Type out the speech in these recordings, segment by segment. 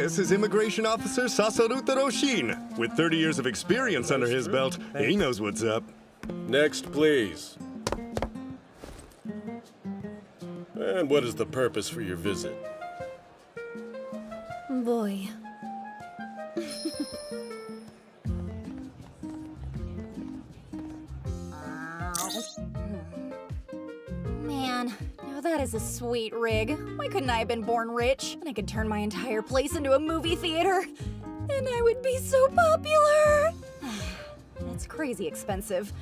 This is Immigration Officer Sasaru Roshin. With 30 years of experience under his belt, he knows what's up. Next, please. And what is the purpose for your visit? Boy. Man, now that is a sweet rig. Why couldn't I have been born rich? And I could turn my entire place into a movie theater. And I would be so popular. It's crazy expensive.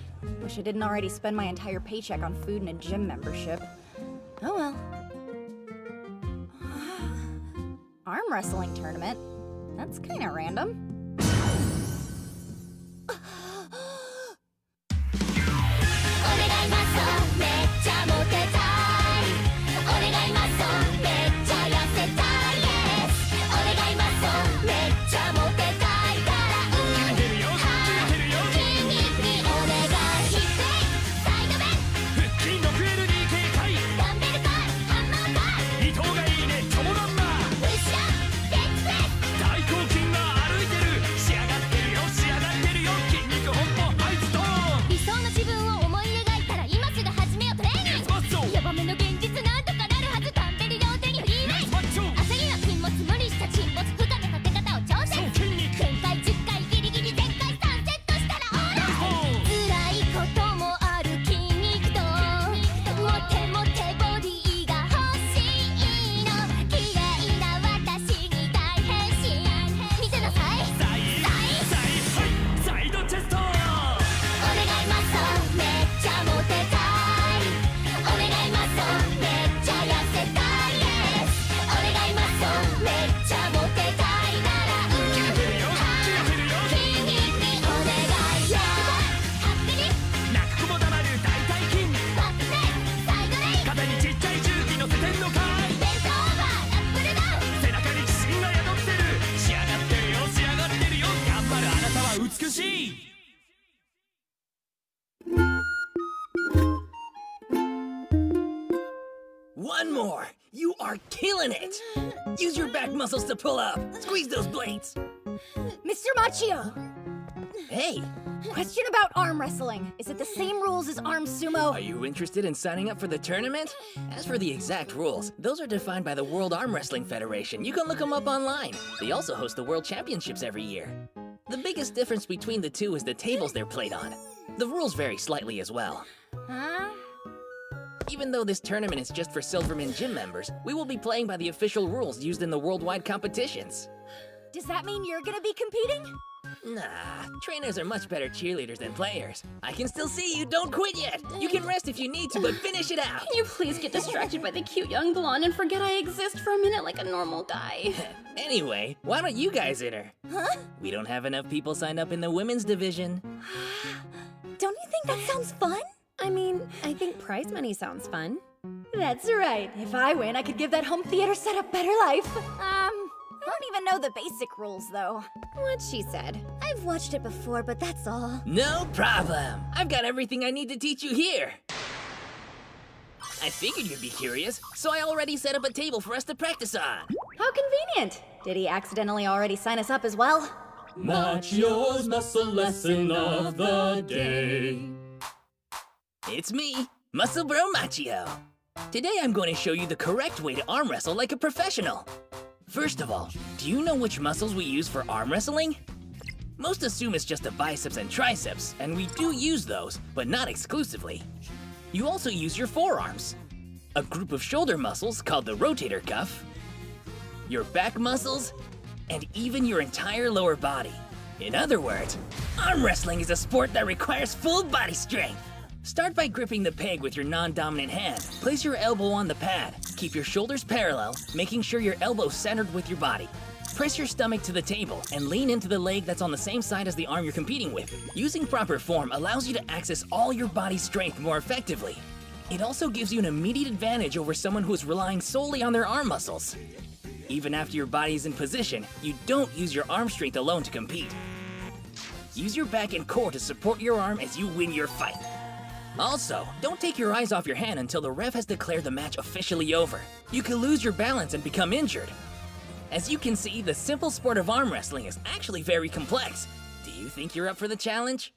Wish I didn't already spend my entire paycheck on food and a gym membership. Oh well. Arm wrestling tournament? That's kinda random. One more! You are killing it! Use your back muscles to pull up. Squeeze those blades. Mr. Machio! Hey, Question about arm wrestling. Is it the same rules as arm sumo? are you interested in signing up for the tournament? As for the exact rules, those are defined by the World Arm Wrestling Federation. You can look them up online. They also host the World Championships every year. The biggest difference between the two is the tables they're played on. The rules vary slightly as well. Huh? Even though this tournament is just for Silverman gym members, we will be playing by the official rules used in the worldwide competitions. Does that mean you're gonna be competing? Nah, trainers are much better cheerleaders than players. I can still see you, don't quit yet! You can rest if you need to, but finish it out! Can you please get distracted by the cute young blonde and forget I exist for a minute like a normal guy? Anyway, why don't you guys enter? Huh? We don't have enough people signed up in the women's division. Don't you think that sounds fun? I mean, I think prize money sounds fun. That's right. If I win, I could give that home theater set a better life. I don't even know the basic rules, though. What she said. I've watched it before, but that's all. No problem. I've got everything I need to teach you here. I figured you'd be curious, so I already set up a table for us to practice on. How convenient. Did he accidentally already sign us up as well? Machio's muscle lesson of the day. It's me, Muscle Bro Machio. Today I'm going to show you the correct way to arm wrestle like a professional. First of all, do you know which muscles we use for arm wrestling? Most assume it's just the biceps and triceps, and we do use those, but not exclusively. You also use your forearms, a group of shoulder muscles called the rotator cuff, your back muscles, and even your entire lower body. In other words, arm wrestling is a sport that requires full body strength. Start by gripping the peg with your non-dominant hand. Place your elbow on the pad. Keep your shoulders parallel, making sure your elbow's centered with your body. Press your stomach to the table and lean into the leg that's on the same side as the arm you're competing with. Using proper form allows you to access all your body's strength more effectively. It also gives you an immediate advantage over someone who is relying solely on their arm muscles. Even after your body is in position, you don't use your arm strength alone to compete. Use your back and core to support your arm as you win your fight. Also, don't take your eyes off your hand until the ref has declared the match officially over. You can lose your balance and become injured. As you can see, the simple sport of arm wrestling is actually very complex. Do you think you're up for the challenge?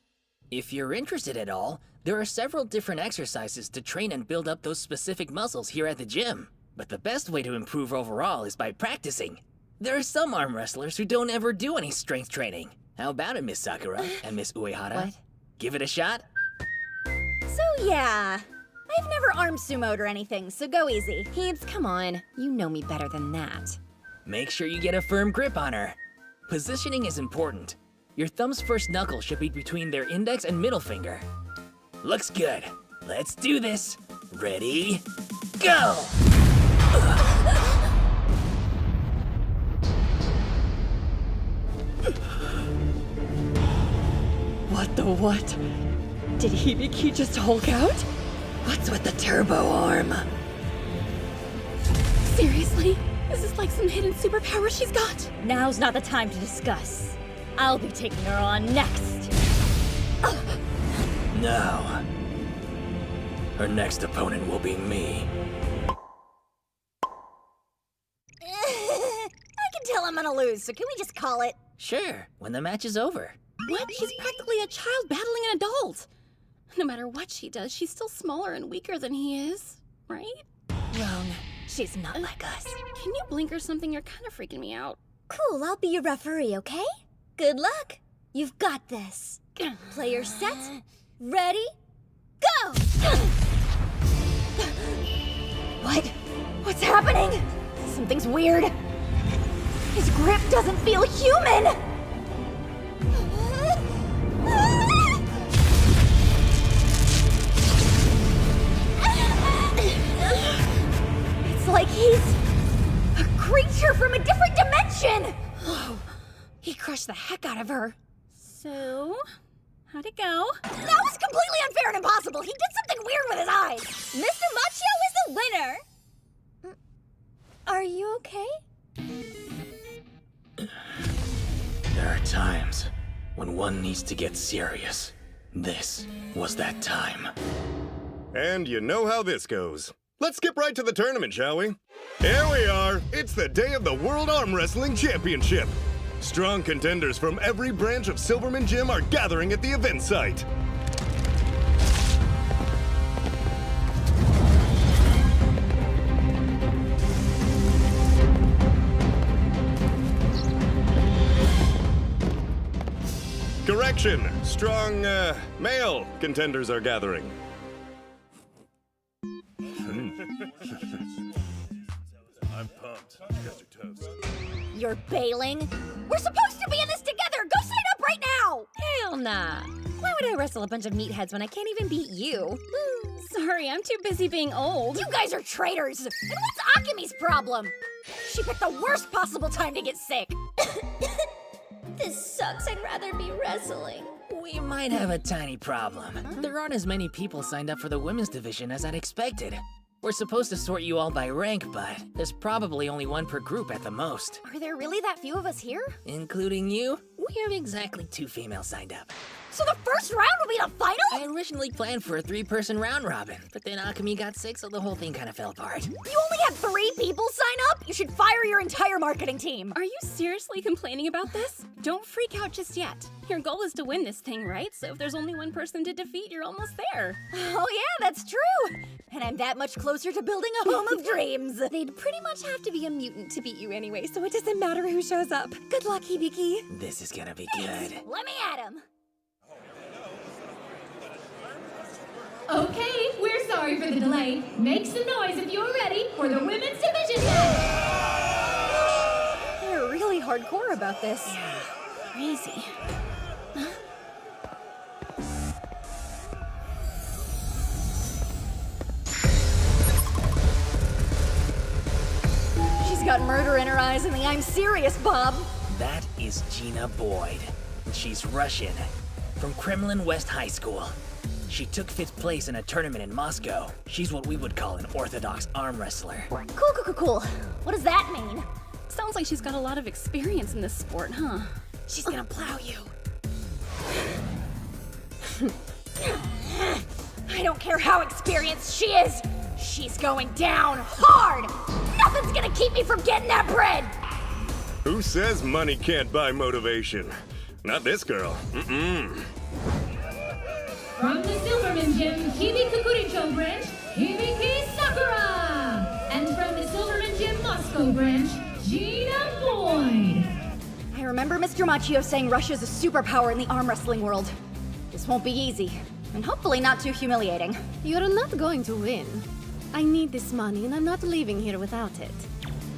If you're interested at all, there are several different exercises to train and build up those specific muscles here at the gym. But the best way to improve overall is by practicing. There are some arm wrestlers who don't ever do any strength training. How about it, Miss Sakura and Miss Uehara? What? Give it a shot? So yeah, I've never arm sumoed or anything, so go easy. Heebs, come on. You know me better than that. Make sure you get a firm grip on her. Positioning is important. Your thumb's first knuckle should be between their index and middle finger. Looks good. Let's do this. Ready? Go! What the what? Did Hibiki just Hulk out? What's with the turbo arm? Seriously? Is this like some hidden superpower she's got? Now's not the time to discuss. I'll be taking her on next. No. Her next opponent will be me. I can tell I'm gonna lose, so can we just call it? Sure, when the match is over. What? She's practically a child battling an adult. No matter what she does, she's still smaller and weaker than he is, right? Wrong. She's not like us. Can you blink or something? You're kind of freaking me out. Cool, I'll be your referee, okay? Good luck. You've got this. Player set, ready, go! What? What's happening? Something's weird. His grip doesn't feel human! It's like he's a creature from a different dimension! Whoa. He crushed the heck out of her. So, how'd it go? That was completely unfair and impossible. He did something weird with his eyes. Mr. Machio is the winner. Are you okay? There are times when one needs to get serious. This was that time. And you know how this goes. Let's skip right to the tournament, shall we? Here we are. It's the day of the World Arm Wrestling Championship. Strong contenders from every branch of Silverman Gym are gathering at the event site. Correction, strong, male contenders are gathering. I'm pumped. You guys are toast. You're bailing? We're supposed to be in this together! Go sign up right now! Hell nah. Why would I wrestle a bunch of meatheads when I can't even beat you? Sorry, I'm too busy being old. You guys are traitors! And what's Akemi's problem? She picked the worst possible time to get sick! This sucks. I'd rather be wrestling. We might have a tiny problem. There aren't as many people signed up for the women's division as I'd expected. We're supposed to sort you all by rank, but there's probably only one per group at the most. Are there really that few of us here? Including you, we have exactly 2 females signed up. So the first round will be the final? I originally planned for a 3-person round robin, but then Akemi got sick, so the whole thing kind of fell apart. You only had 3 people sign up? You should fire your entire marketing team. Are you seriously complaining about this? Don't freak out just yet. Your goal is to win this thing, right? So if there's only one person to defeat, you're almost there. Oh yeah, that's true. And I'm that much closer to building a home of dreams. They'd pretty much have to be a mutant to beat you anyway, so it doesn't matter who shows up. Good luck, Hibiki. This is gonna be good. Let me at him. Okay, we're sorry for the delay. Make some noise if you're ready for the women's division match. They're really hardcore about this. Yeah, crazy. She's got murder in her eyes and the I'm serious, Bob. That is Gina Boyd. And she's Russian, from Kremlin West High School. She took 5th place in a tournament in Moscow. She's what we would call an orthodox arm wrestler. Cool. What does that mean? Sounds like she's got a lot of experience in this sport, huh? She's gonna plow you. I don't care how experienced she is. She's going down hard. Nothing's gonna keep me from getting that bread. Who says money can't buy motivation? Not this girl. From the Silverman Gym, Hibiki Kukuricho branch, Hibiki Sakura! And from the Silverman Gym Moscow branch, Gina Boyd! I remember Mr. Machio saying Russia's a superpower in the arm wrestling world. This won't be easy, and hopefully not too humiliating. You're not going to win. I need this money, and I'm not leaving here without it.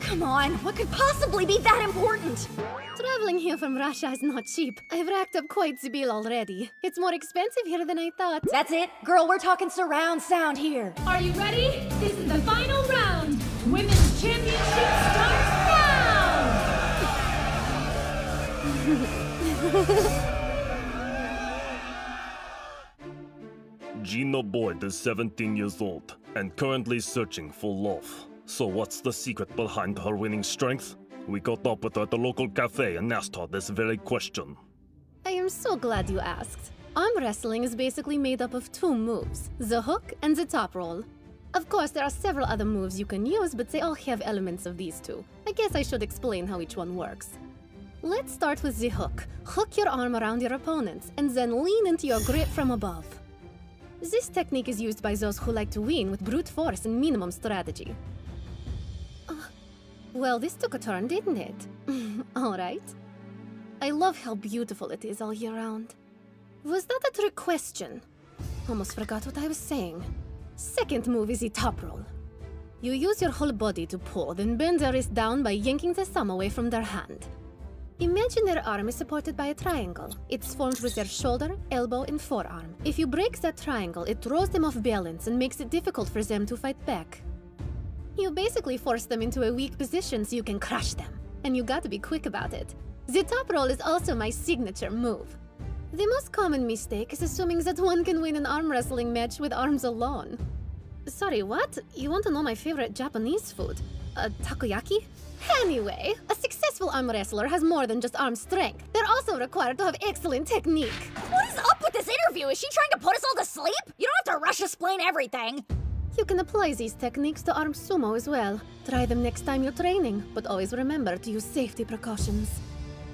Come on, what could possibly be that important? Traveling here from Russia is not cheap. I've racked up quite the bill already. It's more expensive here than I thought. That's it. Girl, we're talking surround sound here. Are you ready? This is the final round! Women's Championship starts now! Gina Boyd is 17 years old and currently searching for love. So what's the secret behind her winning strength? We caught up with her at the local cafe and asked her this very question. I am so glad you asked. Arm wrestling is basically made up of two moves, the hook and the top roll. Of course, there are several other moves you can use, but they all have elements of these two. I guess I should explain how each one works. Let's start with the hook. Hook your arm around your opponent, and then lean into your grip from above. This technique is used by those who like to win with brute force and minimum strategy. Well, this took a turn, didn't it? All right. I love how beautiful it is all year round. Was that a trick question? Almost forgot what I was saying. Second move is the top roll. You use your whole body to pull, then bend their wrist down by yanking the thumb away from their hand. Imagine their arm is supported by a triangle. It's formed with their shoulder, elbow, and forearm. If you break that triangle, it throws them off balance and makes it difficult for them to fight back. You basically force them into a weak position so you can crush them. And you gotta be quick about it. The top roll is also my signature move. The most common mistake is assuming that one can win an arm wrestling match with arms alone. Sorry, what? You want to know my favorite Japanese food? Takoyaki? Anyway, a successful arm wrestler has more than just arm strength. They're also required to have excellent technique. What is up with this interview? Is she trying to put us all to sleep? You don't have to rush-explain everything. You can apply these techniques to arm sumo as well. Try them next time you're training, but always remember to use safety precautions.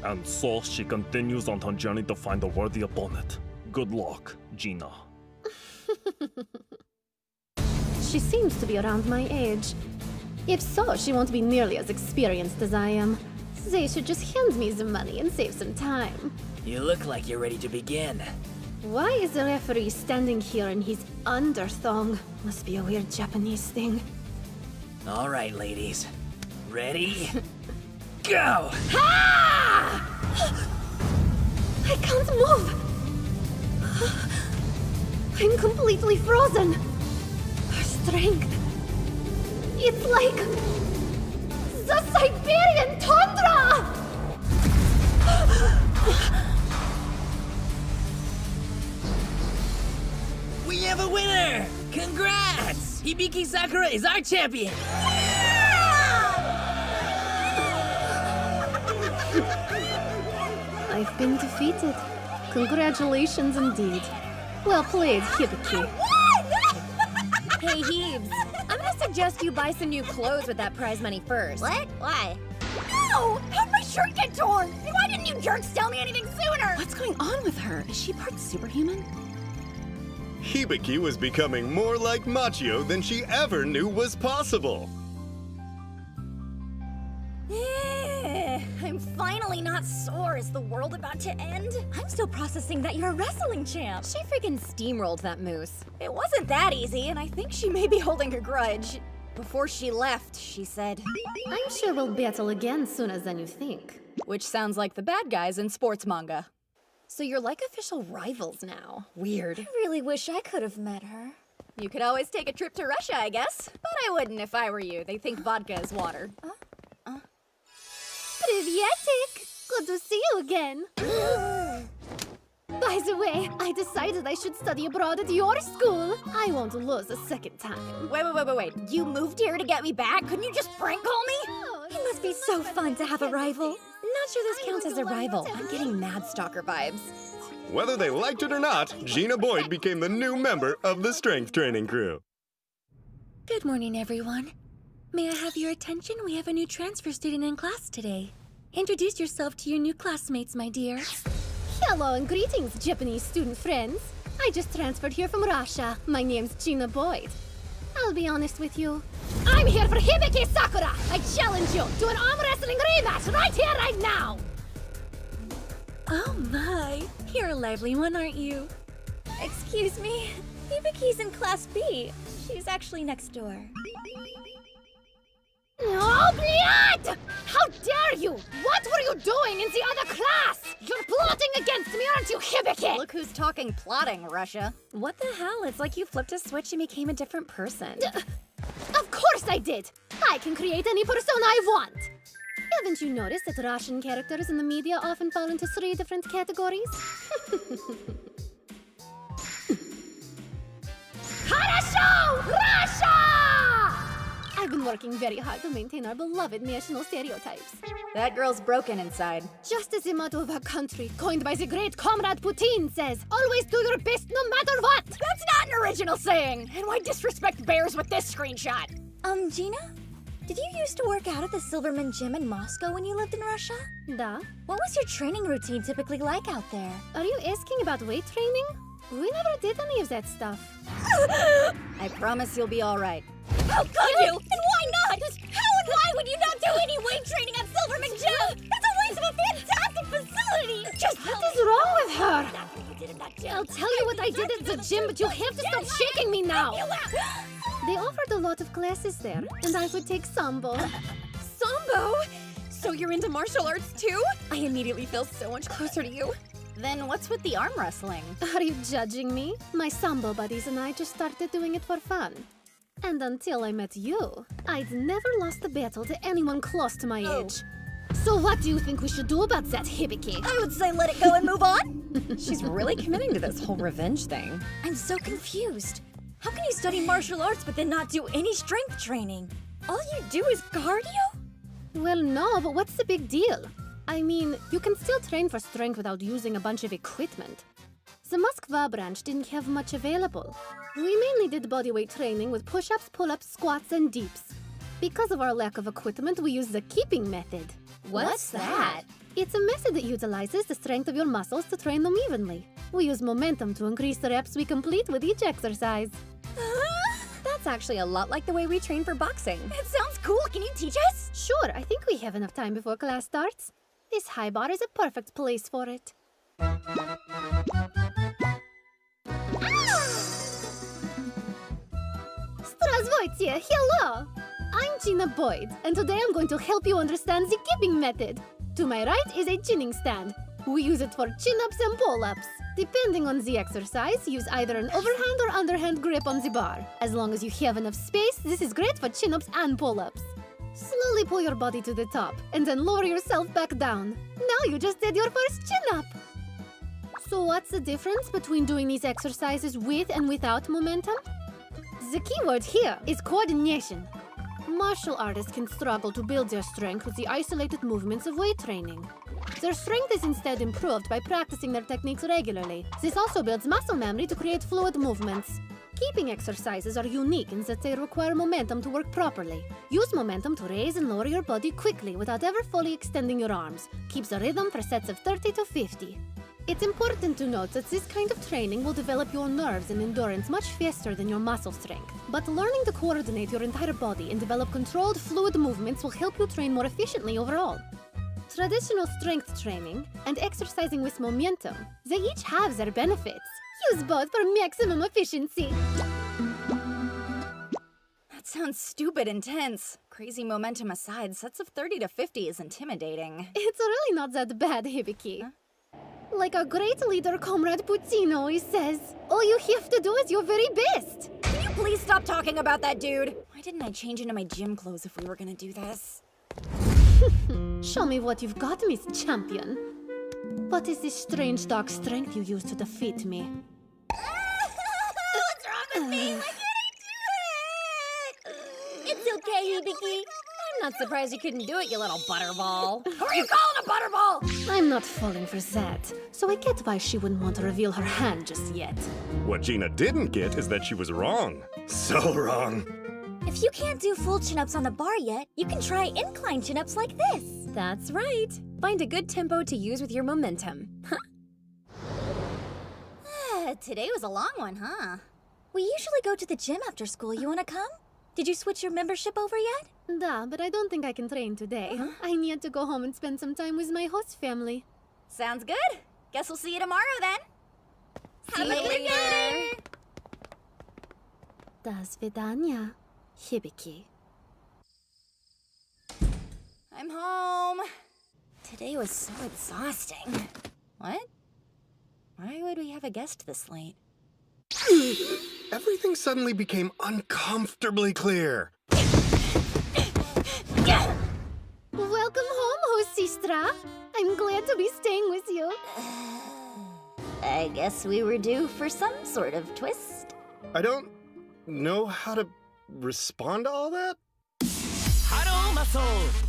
And so she continues on her journey to find a worthy opponent. Good luck, Gina. She seems to be around my age. If so, she won't be nearly as experienced as I am. They should just hand me the money and save some time. You look like you're ready to begin. Why is the referee standing here in his underthong? Must be a weird Japanese thing. All right, ladies. Ready? Go! Ha! I can't move! I'm completely frozen! Her strength... It's like... the Siberian tundra! We have a winner! Congrats! Hibiki Sakura is our champion! I've been defeated. Congratulations indeed. Well played, Hibiki. Hey, Heebs. I'm gonna suggest you buy some new clothes with that prize money first. What? Why? No! How'd my shirt get torn? And why didn't you jerks tell me anything sooner? What's going on with her? Is she part superhuman? Hibiki was becoming more like Machio than she ever knew was possible. I'm finally not sore. Is the world about to end? I'm still processing that you're a wrestling champ. She freaking steamrolled that moose. It wasn't that easy, and I think she may be holding a grudge. Before she left, she said, I'm sure we'll battle again sooner than you think. which sounds like the bad guys in sports manga. So you're like official rivals now. Weird. I really wish I could have met her. You could always take a trip to Russia, I guess. But I wouldn't if I were you. They think vodka is water. Privietik! Good to see you again. By the way, I decided I should study abroad at your school. I won't lose a second time. Wait. You moved here to get me back? Couldn't you just prank call me? It must be so fun to have a rival. Not sure this counts as a rival. I'm getting Mad Stalker vibes. Whether they liked it or not, Gina Boyd became the new member of the strength training crew. Good morning, everyone. May I have your attention? We have a new transfer student in class today. Introduce yourself to your new classmates, my dear. Hello and greetings, Japanese student friends. I just transferred here from Russia. My name's Gina Boyd. I'll be honest with you. I'm here for Hibiki Sakura! I challenge you to an arm wrestling rematch right here, right now! Oh my, you're a lively one, aren't you? Excuse me, Hibiki's in Class B. She's actually next door. Oh, Bliat! How dare you! What were you doing in the other class? You're plotting against me, aren't you, Hibiki? Look who's talking plotting, Russia. What the hell? It's like you flipped a switch and became a different person. Of course I did! I can create any persona I want! Haven't you noticed that Russian characters in the media often fall into 3 different categories? Хорошо! Russia! I've been working very hard to maintain our beloved national stereotypes. That girl's broken inside. Just as the motto of our country, coined by the great Comrade Putin, says, always do your best no matter what! That's not an original saying! And why disrespect bears with this screenshot? Gina? Did you used to work out at the Silverman Gym in Moscow when you lived in Russia? Da? What was your training routine typically like out there? Are you asking about weight training? We never did any of that stuff. I promise you'll be alright. How could you? And why not? How and why would you not do any weight training at Silverman Gym? That's a waste of a fantastic facility! Just What is wrong with her? I'll tell you what I did at the gym, but you have to stop shaking me now. They offered a lot of classes there, and I would take Sambo. Sambo? So you're into martial arts too? I immediately feel so much closer to you. Then what's with the arm wrestling? Are you judging me? My Sambo buddies and I just started doing it for fun. And until I met you, I'd never lost a battle to anyone close to my age. So what do you think we should do about that, Hibiki? I would say let it go and move on. She's really committing to this whole revenge thing. I'm so confused. How can you study martial arts but then not do any strength training? All you do is cardio? Well, no, but what's the big deal? I mean, you can still train for strength without using a bunch of equipment. The Moskva branch didn't have much available. We mainly did bodyweight training with push-ups, pull-ups, squats, and deeps. Because of our lack of equipment, we use the keeping method. What's that? It's a method that utilizes the strength of your muscles to train them evenly. We use momentum to increase the reps we complete with each exercise. That's actually a lot like the way we train for boxing. It sounds cool. Can you teach us? Sure, I think we have enough time before class starts. This high bar is a perfect place for it. Здравствуйте! Hello! I'm Gina Boyd, and today I'm going to help you understand the keeping method. To my right is a chinning stand. We use it for chin-ups and pull-ups. Depending on the exercise, use either an overhand or underhand grip on the bar. As long as you have enough space, this is great for chin-ups and pull-ups. Slowly pull your body to the top, and then lower yourself back down. Now you just did your first chin-up! So what's the difference between doing these exercises with and without momentum? The key word here is coordination. Martial artists can struggle to build their strength with the isolated movements of weight training. Their strength is instead improved by practicing their techniques regularly. This also builds muscle memory to create fluid movements. Keeping exercises are unique in that they require momentum to work properly. Use momentum to raise and lower your body quickly without ever fully extending your arms. Keeps a rhythm for sets of 30 to 50. It's important to note that this kind of training will develop your nerves and endurance much faster than your muscle strength. But learning to coordinate your entire body and develop controlled, fluid movements will help you train more efficiently overall. Traditional strength training and exercising with momentum, they each have their benefits. Use both for maximum efficiency. That sounds stupid intense. Crazy momentum aside, sets of 30 to 50 is intimidating. It's really not that bad, Hibiki. Huh? Like our great leader, Comrade Putin, always says, all you have to do is your very best. Can you please stop talking about that dude? Why didn't I change into my gym clothes if we were gonna do this? Show me what you've got, Miss Champion. What is this strange dark strength you use to defeat me? What's wrong with me? Why can't I do it? It's okay, Hibiki. I'm not surprised you couldn't do it, you little butterball. Who are you calling a butterball? I'm not falling for that, so I get why she wouldn't want to reveal her hand just yet. What Gina didn't get is that she was wrong. So wrong. If you can't do full chin-ups on the bar yet, you can try incline chin-ups like this. That's right. find a good tempo to use with your momentum. Today was a long one, huh? We usually go to the gym after school. You wanna come? Did you switch your membership over yet? Da, but I don't think I can train today. I need to go home and spend some time with my host family. Sounds good. Guess we'll see you tomorrow then. See you later. Do svidania, Hibiki. I'm home. Today was so exhausting. What? Why would we have a guest this late? Everything suddenly became uncomfortably clear. Welcome home, host Sistra. I'm glad to be staying with you. I guess we were due for some sort of twist. I don't know how to respond to all that. ハローマッソー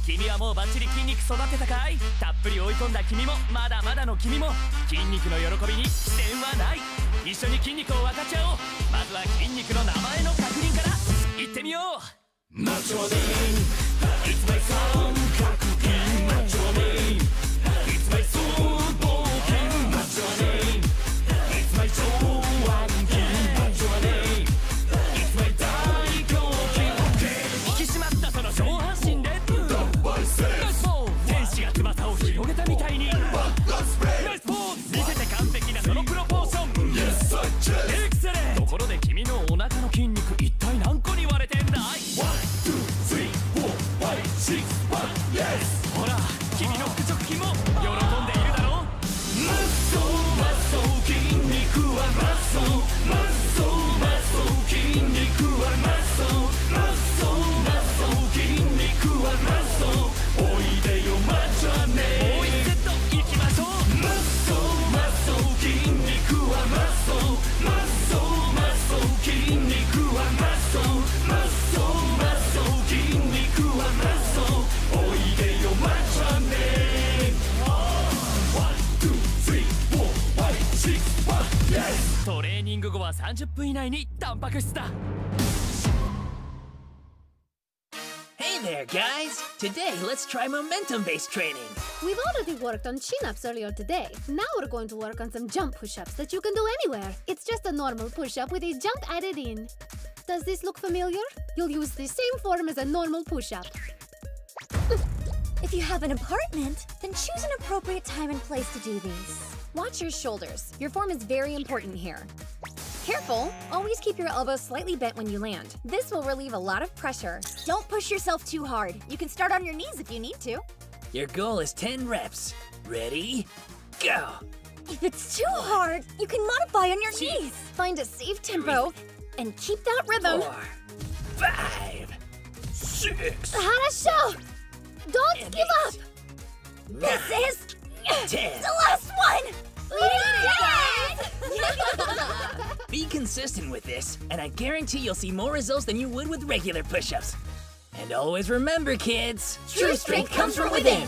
君はもうバッチリ筋肉育てたかいたっぷり追い込んだ君もまだまだの君も筋肉の喜びに視点はない一緒に筋肉を分かち合おうまずは筋肉の名前の確認からいってみようマッチョマネー It's my song 格言マッチョマネー It's my soul 冒険マッチョマネー It's my soul 案件マッチョマネー It's my 大冒険引き締まったその上半身でナイスボール天使が翼を広げたみたいにナイスボール見せて完璧なそのプロポーションエクセレントところで君のお腹の筋肉一体何個に割れてんだい 1, 2, 3, 4, 5, 6, 1, yes ほら君の腹直筋も喜んでいるだろマッソーマッソー筋肉はマッソーマッソーマッソー筋肉はマッソーマッソーマッソー筋肉はマッソーおいでよマッチョねもう一セットいきましょうマッソーマッソー筋肉はマッソーマッソーマッソー筋肉はマッソーマッソーマッソー筋肉はマッソーおいでよマッチョね1, 2, 3, 4, 5, 6, 1, yes トレーニング後は30分以内にタンパク質だHey there, guys! Today, let's try momentum-based training. We've already worked on chin-ups earlier today. Now we're going to work on some jump push-ups that you can do anywhere. It's just a normal push-up with a jump added in. Does this look familiar? You'll use the same form as a normal push-up. If you have an apartment, then choose an appropriate time and place to do these. Watch your shoulders. Your form is very important here. Careful! Always keep your elbows slightly bent when you land. This will relieve a lot of pressure. Don't push yourself too hard. You can start on your knees if you need to. Your goal is 10 reps. Ready? Go! If it's too hard, you can modify on your knees. Find a safe tempo and keep that rhythm. 4, 5, 6, Harasho! Don't And give up! 8, This is 10. the last one! We did it, guys! Be consistent with this, and I guarantee you'll see more results than you would with regular push-ups. And always remember, kids, True strength comes from within.